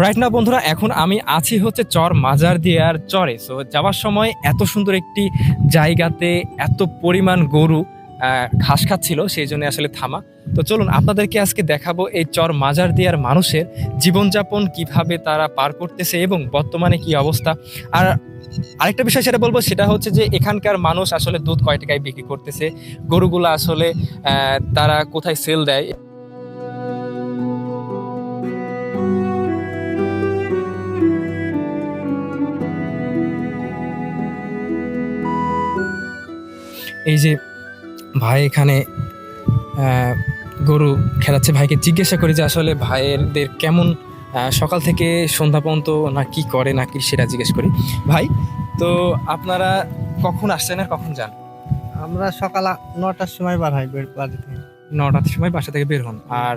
Right না বন্ধুরা, এখন আমি আছি হচ্ছে চর মাজারদিয়ার চরে। সো যাওয়ার সময় এত সুন্দর একটি জায়গাতে এত পরিমাণ গরু ঘাস খাচ্ছিল, সেই জন্য আসলে থামা। তো চলুন আপনাদেরকে আজকে দেখাবো এই চর মাজারদিয়ার মানুষের জীবনযাপন কিভাবে তারা পার করতেছে এবং বর্তমানে কি অবস্থা। আর আরেকটা বিষয় সেটা বলবো, সেটা হচ্ছে যে এখানকার মানুষ আসলে দুধ কয় টাকায় বিক্রি করতেছে, গরুগুলো আসলে তারা কোথায় সেল দেয়। এই যে ভাই এখানে গরু খেলাচ্ছে, ভাইকে জিজ্ঞাসা করি যে আসলে ভাইয়েরদের কেমন সকাল থেকে সন্ধ্যা পর্যন্ত না কি করে না কি, সেটা জিজ্ঞেস করি। ভাই, তো আপনারা কখন আসছেন আর কখন যান? আমরা সকাল 9টার সময় বার হয় বাড়ি থেকে। 9টার সময় বাসা থেকে বের হন, আর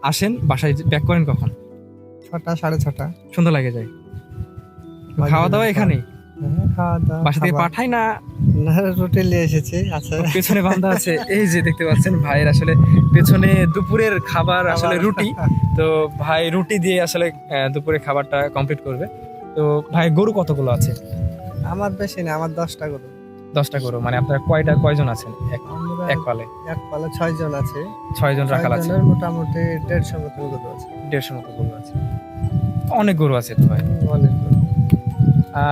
আসেন বাসায় ব্যাক করেন কখন? 6টা 6:30। সন্ধ্যা লাগে যায়। খাওয়া দাওয়া এখানেই? হ্যাঁ, খাওয়া দাওয়া বাসা থেকে খাবার। পাঠাই না? না, রুটি নিয়ে এসেছি। আচ্ছা, পেছনে বান্ধা আছে, এই যে দেখতে পাচ্ছেন ভাইয়ের আসলে পেছনে দুপুরের খাবার আসলে রুটি। তো ভাই রুটি দিয়ে আসলে দুপুরে খাবারটা কমপ্লিট করবে। তো ভাই গরু কতগুলো আছে? আমার বেশি না, আমার 10টা গরু। 10টা গরু, মানে আপনার কয়জন আছেন আমরা এক পালে? এক পালে 6 জন আছে। 6 জন 6 রাখাল আছে। জনের মোটামুটি 150 মতো গরু আছে। 150 মতো গরু আছে। অনেক গরু আছে তো ভাই। অনেক গরু।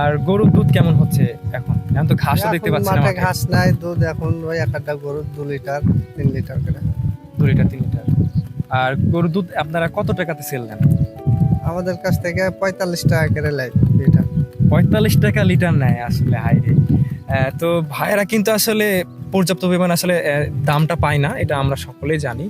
আর গরুর দুধ কেমন হচ্ছে এখন? এখন তো ঘাসও দেখতে এখন পাচ্ছি না মাঠে মাঠে। ঘাস নাই, দুধ এখন ওই একটা গরু 2 লিটার 3 লিটার করে। 2 লিটার 3 লিটার। আর গরুর দুধ আপনারা কত টাকাতে সেল দেন? আমাদের কাছ থেকে 45 টাকা করে লাই লিটার। 45 টাকা লিটার নেয় আসলে, হাই রে। তো ভাইয়েরা কিন্তু আসলে পর্যাপ্ত পরিমাণ আসলে দামটা পায় না, এটা আমরা সকলেই জানি।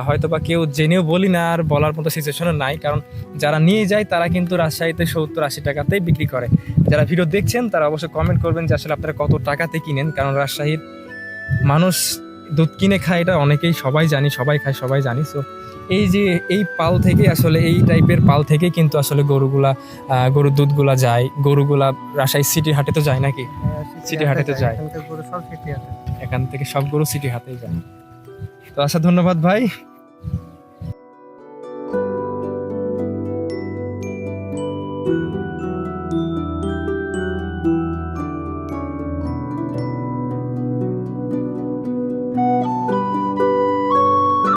হয়তো বা কেউ জেনেও বলি না, আর বলার মতো সিচুয়েশনও নাই, কারণ যারা নিয়ে যায় তারা কিন্তু রাজশাহীতে 70-80 টাকাতেই বিক্রি করে। যারা ভিডিও দেখছেন তারা অবশ্যই কমেন্ট করবেন যে আসলে আপনারা কত টাকাতে কিনেন, কারণ রাজশাহীর মানুষ দুধ কিনে খায়, এটা অনেকেই সবাই জানি, সবাই খায় সবাই জানি। সো এই যে এই পাল থেকে আসলে এই টাইপের পাল থেকে কিন্তু আসলে গরুর দুধগুলা যায়, গরুগুলা রাজশাহী সিটি হাটে তো যায় নাকি? সিটি হাটে তো যায়। এখানকার গরু সব সিটি হাটে। এখান থেকে সব গরু সিটি হাটেই যায়। তো আচ্ছা, ধন্যবাদ ভাই।